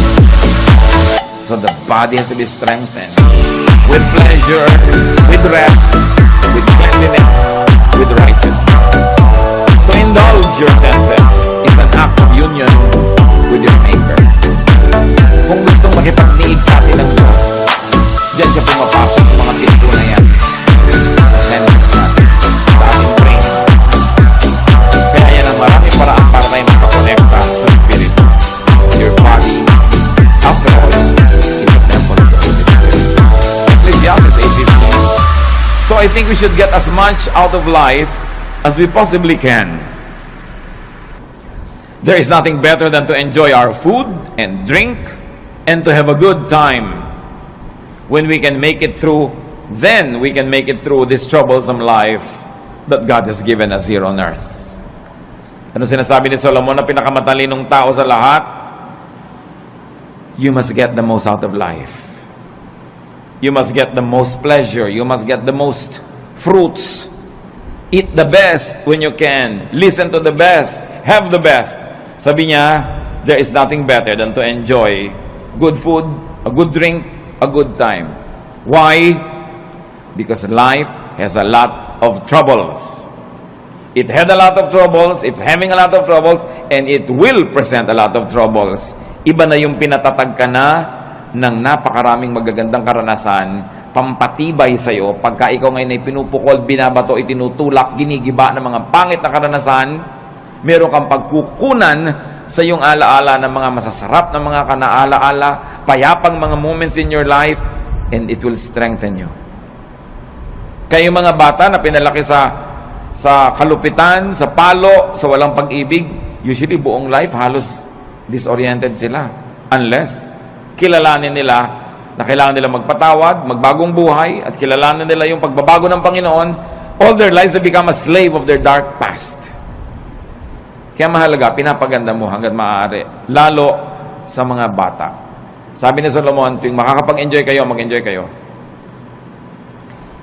So, the body has to be strengthened with pleasure, with rest, with cleanliness, with righteousness. So, indulge your senses. It's an act of union with your Maker. Kung gustong makipagniig sa atin ng Diyos, diyan siya pumapasok sa mga pinto na yan. Sa senses natin, sa ating brain. Kaya yan ang maraming paraan para tayo makakonekta sa Spirit. Your body, after all, is a temple of the Holy Spirit. Ecclesiastes 8:15. So I think we should get as much out of life as we possibly can. There is nothing better than to enjoy our food and drink and to have a good time. When we can make it through, then we can make it through this troublesome life that God has given us here on earth. Ano sinasabi ni Solomon na pinakamatalinong tao sa lahat? You must get the most out of life. You must get the most pleasure. You must get the most fruits. Eat the best when you can. Listen to the best. Have the best. Sabi niya, there is nothing better than to enjoy good food, a good drink, a good time. Why? Because life has a lot of troubles. It had a lot of troubles, it's having a lot of troubles, and it will present a lot of troubles. Iba na yung pinatatag ka na ng napakaraming magagandang karanasan, pampatibay sa'yo, pagka ikaw ngayon ay pinupukol, binabato, itinutulak, ginigiba ng mga pangit na karanasan, meron kang pagkukunan sa iyong alaala ng mga masasarap na mga kanaalaala, payapang mga moments in your life, and it will strengthen you. Kayo mga bata na pinalaki sa kalupitan, sa palo, sa walang pag-ibig, usually buong life halos disoriented sila. Unless kilalanin nila na kailangan nila magpatawad, magbagong buhay, at kilalanin nila yung pagbabago ng Panginoon, all their lives have become a slave of their dark past. Kaya mahalaga, pinapaganda mo hanggang maaari, lalo sa mga bata. Sabi ni Solomon, tuwing makakapag-enjoy kayo, mag-enjoy kayo.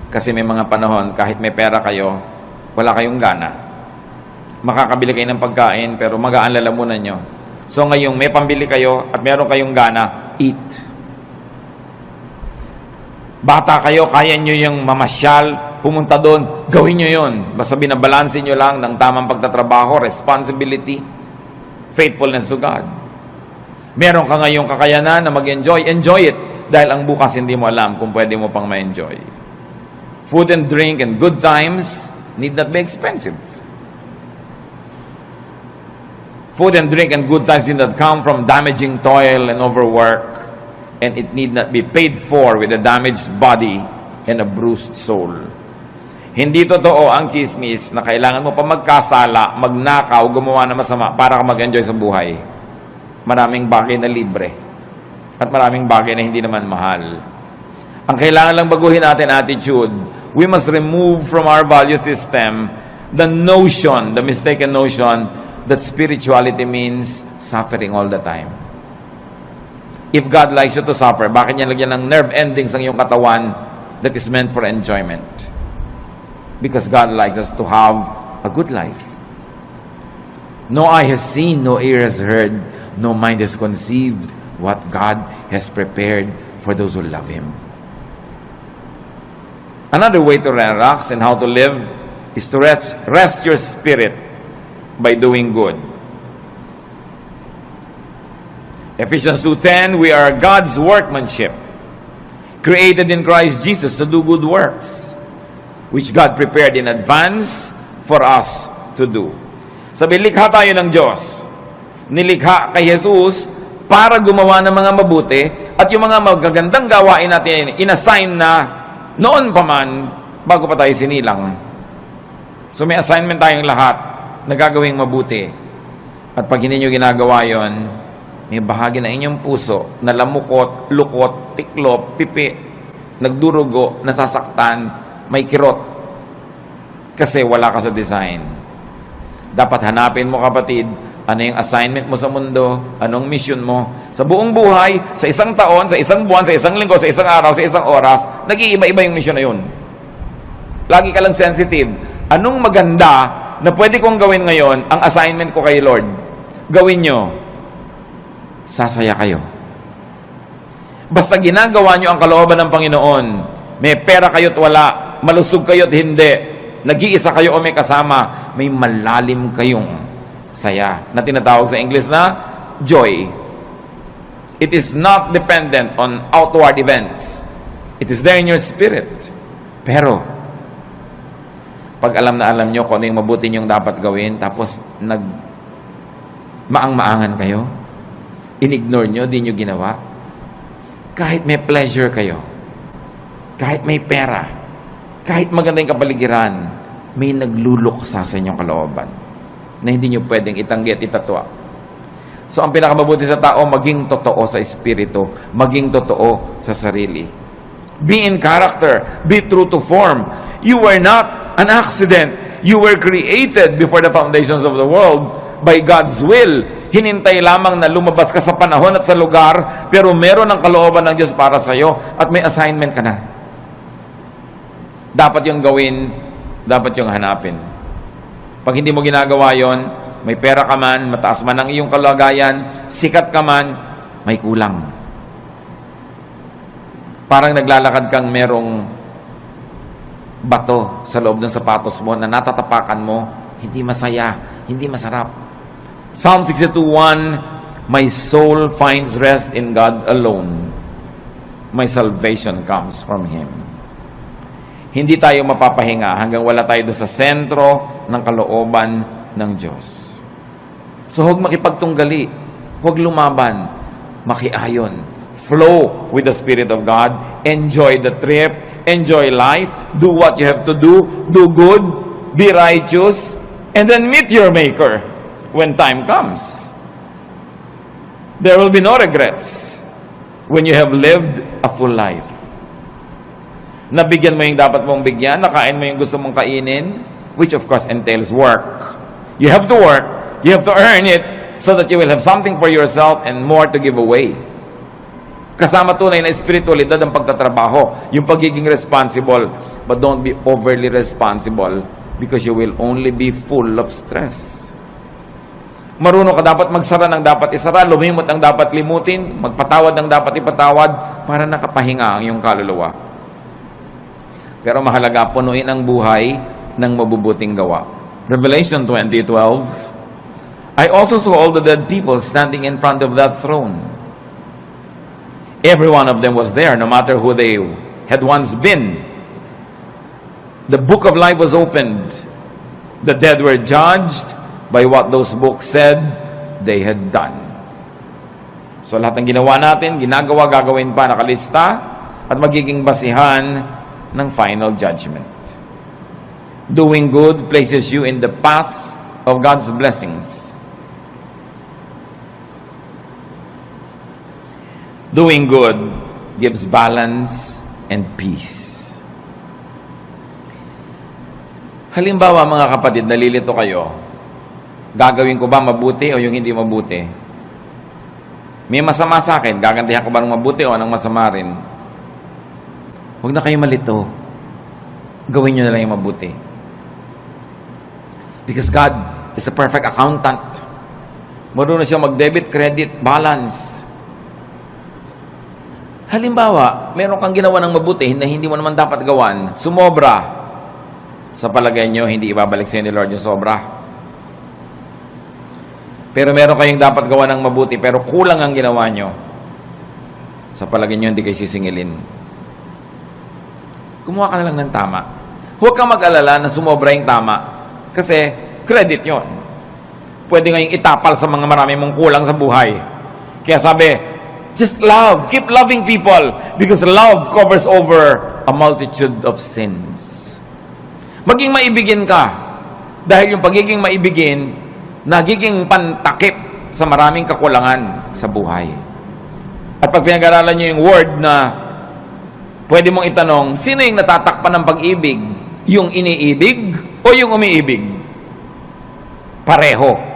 Kasi may mga panahon, kahit may pera kayo, wala kayong gana. Makakabili kayo ng pagkain, pero magaan lalamunan nyo. So ngayong may pambili kayo at meron kayong gana, eat. Bata kayo, kaya nyo yung mamasyal, pumunta doon, gawin nyo yun. Basta binabalansin nyo lang ng tamang pagtatrabaho, responsibility, faithfulness to God. Meron ka ngayong kakayanan na mag-enjoy, enjoy it. Dahil ang bukas hindi mo alam kung pwede mo pang ma-enjoy. Food and drink and good times need not be expensive. Food and drink and good times need not come from damaging toil and overwork. And it need not be paid for with a damaged body and a bruised soul. Hindi totoo ang chismis na kailangan mo pa magkasala, magnakaw, gumawa na masama para ka mag-enjoy sa buhay. Maraming bagay na libre. At maraming bagay na hindi naman mahal. Ang kailangan lang baguhin natin attitude. We must remove from our value system the notion, the mistaken notion that spirituality means suffering all the time. If God likes you to suffer, bakit niya lagyan ng nerve endings ang iyong katawan that is meant for enjoyment? Because God likes us to have a good life. No eye has seen, no ear has heard, no mind has conceived what God has prepared for those who love Him. Another way to relax and how to live is to rest your spirit by doing good. Ephesians 2:10, we are God's workmanship, created in Christ Jesus to do good works, which God prepared in advance for us to do. Sabi, likha tayo ng Diyos. Nilikha kay Jesus para gumawa ng mga mabuti at yung mga magagandang gawain natin, inassign na noon pa man, bago pa tayo sinilang. So may assignment tayong lahat na gagawing mabuti. At pag hindi nyo ginagawa yon, may bahagi ng inyong puso na lamukot, lukot, tiklop, pipi, nagdurugo, nasasaktan, may kirot. Kasi wala ka sa design. Dapat hanapin mo, kapatid, ano yung assignment mo sa mundo, anong mission mo. Sa buong buhay, sa isang taon, sa isang buwan, sa isang linggo, sa isang araw, sa isang oras, nag-iiba-iba yung mission na yun. Lagi ka lang sensitive. Anong maganda na pwede kong gawin ngayon, ang assignment ko kay Lord? Gawin nyo. Sasaya kayo. Basta ginagawa nyo ang kalooban ng Panginoon, may pera kayo't wala, malusog kayo't hindi, nag-iisa kayo o may kasama, may malalim kayong saya na tinatawag sa English na joy. It is not dependent on outward events. It is there in your spirit. Pero pag alam na alam nyo kung ano yung mabuti nyong dapat gawin, tapos maang-maangan kayo, in-ignore nyo, di nyo ginawa, kahit may pleasure kayo, kahit may pera, kahit maganda yung kapaligiran, may nagluluksa sa inyong kalooban na hindi nyo pwedeng itanggi at itatwa. So, ang pinakamabuti sa tao, maging totoo sa espiritu, maging totoo sa sarili. Be in character, be true to form. You were not an accident. You were created before the foundations of the world by God's will. Hinintay lamang na lumabas ka sa panahon at sa lugar, pero meron ang kalooban ng Diyos para sa iyo at may assignment ka na. Dapat yung gawin, dapat yung hanapin. Pag hindi mo ginagawa yon, may pera ka man, mataas man ang iyong kalagayan, sikat ka man, may kulang. Parang naglalakad kang merong bato sa loob ng sapatos mo na natatapakan mo, hindi masaya, hindi masarap. Psalm 62:1, my soul finds rest in God alone. My salvation comes from Him. Hindi tayo mapapahinga hanggang wala tayo doon sa sentro ng kalooban ng Diyos. So huwag makipagtunggali, huwag lumaban, makiayon. Flow with the Spirit of God, enjoy the trip, enjoy life, do what you have to do good, be righteous, and then meet your Maker when time comes. There will be no regrets when you have lived a full life. Nabigyan mo yung dapat mong bigyan, nakain mo yung gusto mong kainin, which of course entails work. You have to work, you have to earn it, so that you will have something for yourself and more to give away. Kasama tunay na espiritualidad ang pagtatrabaho, yung pagiging responsible, but don't be overly responsible because you will only be full of stress. Marunong ka dapat magsara ng dapat isara, lumimot ang dapat limutin, magpatawad ng dapat ipatawad, para nakapahinga ang iyong kaluluwa. Pero mahalaga, punuin ang buhay ng mabubuting gawa. Revelation 20:12, I also saw all the dead people standing in front of that throne. Every one of them was there, no matter who they had once been. The book of life was opened. The dead were judged by what those books said they had done. So lahat ng ginawa natin, ginagawa, gagawin pa, nakalista, at magiging basihan ng final judgment. Doing good places you in the path of God's blessings. Doing good gives balance and peace. Halimbawa, mga kapatid, nalilito kayo, gagawin ko ba mabuti o yung hindi mabuti? May masama sa akin, gagantihan ko ba ng mabuti o ng masama rin? Huwag na kayo malito. Gawin nyo na lang yung mabuti. Because God is a perfect accountant. Marunong siya mag-debit, credit, balance. Halimbawa, meron kang ginawa ng mabuti na hindi mo naman dapat gawan, sumobra. Sa palagay nyo, hindi ibabalik sa ni Lord yung sobra. Pero meron kayong dapat gawa ng mabuti, pero kulang ang ginawa nyo. Sa palagay nyo, hindi kayo sisingilin. Kumuha ka na lang ng tama. Huwag kang mag-alala na sumobra yung tama. Kasi, credit yon. Pwede ngayong itapal sa mga marami mong kulang sa buhay. Kaya sabi, just love. Keep loving people. Because love covers over a multitude of sins. Maging maibigin ka. Dahil yung pagiging maibigin, nagiging pantakip sa maraming kakulangan sa buhay. At pag pinag-aralan nyo yung word na pwede mong itanong, sino yung natatakpan ng pag-ibig? Yung iniibig o yung umiibig? Pareho.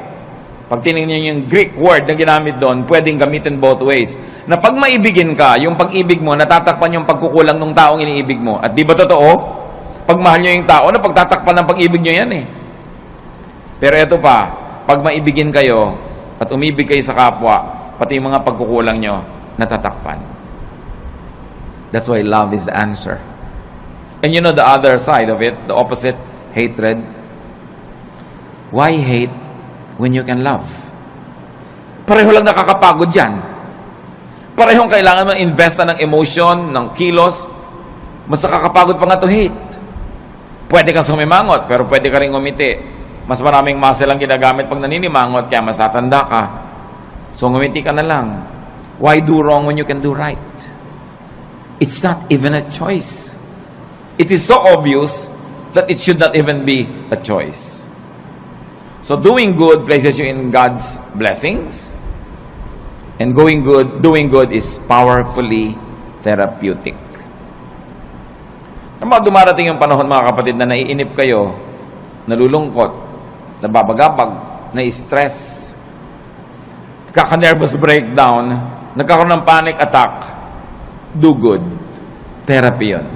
Pag tinignan niyo yung Greek word na ginamit doon, pwedeng gamitin both ways. Na pag maibigin ka, yung pag-ibig mo, natatakpan yung pagkukulang ng taong iniibig mo. At di ba totoo? Pag mahal nyo yung tao, pagtatakpan ng pag-ibig nyo yan eh. Pero ito pa, pag maibigin kayo at umibig kayo sa kapwa, pati yung mga pagkukulang nyo, natatakpan. That's why love is the answer. And you know the other side of it, the opposite, hatred. Why hate when you can love? Pareho lang nakakapagod yan. Parehong kailangan mo investa ng emotion, ng kilos. Mas nakakapagod pa nga to hate. Pwede kang sumimangot, pero pwede ka rin ngumiti. Mas maraming muscle ang ginagamit pag naninimangot, kaya mas tatanda ka. So ngumiti ka na lang. Why do wrong when you can do right? It's not even a choice. It is so obvious that it should not even be a choice. So doing good places you in God's blessings. And doing good is powerfully therapeutic. Dumarating yung panahon, mga kapatid, na naiinip kayo, nalulungkot, nababagabag, na-stress, kaka-nervous breakdown, nagkakaroon ng panic attack. Do good. Therapy yun.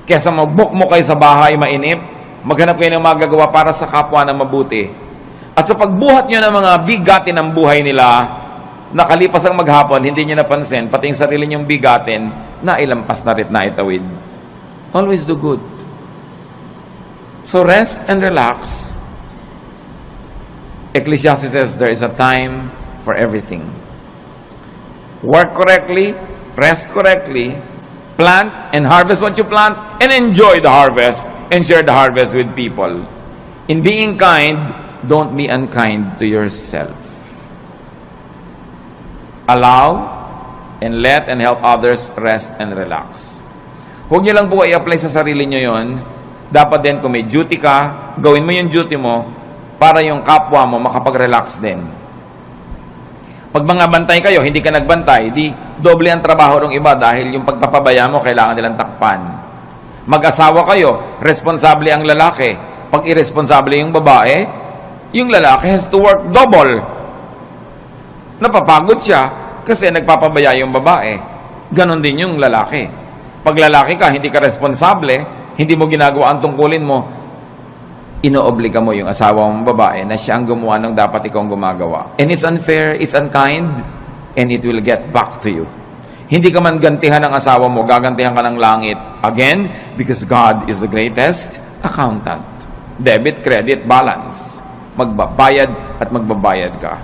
Kesa mag-book mo kayo sa bahay, mainip, maghanap kayo ng magagawa para sa kapwa na mabuti. At sa pagbuhat nyo ng mga bigatin ng buhay nila, nakalipas ang maghapon, hindi nyo napansin, pati yung sarili nyong bigatin, nailampas na rin na itawid. Always do good. So rest and relax. Ecclesiastes says there is a time for everything. Work correctly, rest correctly, plant and harvest what you plant, and enjoy the harvest and share the harvest with people. In being kind, don't be unkind to yourself. Allow and let and help others rest and relax. Huwag niyo lang po i-apply sa sarili niyo yon. Dapat din kung may duty ka, gawin mo yung duty mo para yung kapwa mo makapag-relax din. Pag mga bantay kayo, hindi ka nagbantay, di doble ang trabaho ng iba dahil yung pagpapabaya mo, kailangan nilang takpan. Mag-asawa kayo, responsable ang lalaki. Pag irresponsable yung babae, yung lalaki has to work double. Napapagod siya kasi nagpapabaya yung babae. Ganon din yung lalaki. Pag lalaki ka, hindi ka responsable, hindi mo ginagawa ang tungkulin mo, inoobliga mo yung asawa mong babae na siya ang gumawa ng dapat ikaw gumagawa. And it's unfair, it's unkind, and it will get back to you. Hindi ka man gantihan ng asawa mo, gagantihan ka ng langit. Again, because God is the greatest accountant. Debit, credit, balance. Magbabayad at magbabayad ka.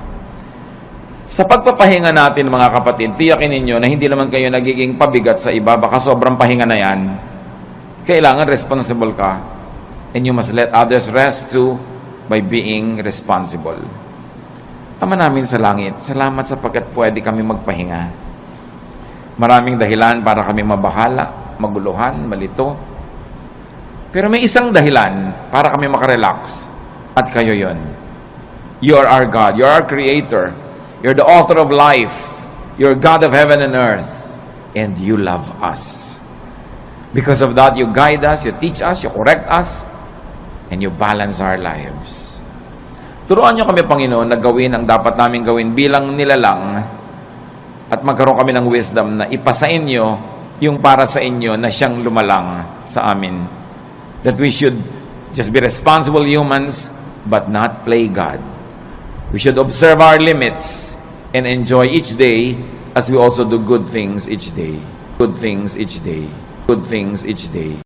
Sa pagpapahinga natin, mga kapatid, tiyakin ninyo na hindi naman kayo nagiging pabigat sa iba, baka sobrang pahinga na yan. Kailangan responsible ka. And you must let others rest too by being responsible. Ama namin sa langit, salamat sapagkat pwede kami magpahinga. Maraming dahilan para kami mabahala, maguluhan, malito. Pero may isang dahilan para kami makarelax. At kayo yon. You are our God. You are our Creator. You're the author of life. You're God of heaven and earth. And you love us. Because of that, you guide us, you teach us, you correct us, and you balance our lives. Turuan niyo kami, Panginoon, na gawin ang dapat namin gawin bilang nilalang at magkaroon kami ng wisdom na ipasa inyo yung para sa inyo na siyang lumalang sa amin. That we should just be responsible humans but not play God. We should observe our limits and enjoy each day as we also do good things each day. Good things each day. Good things each day.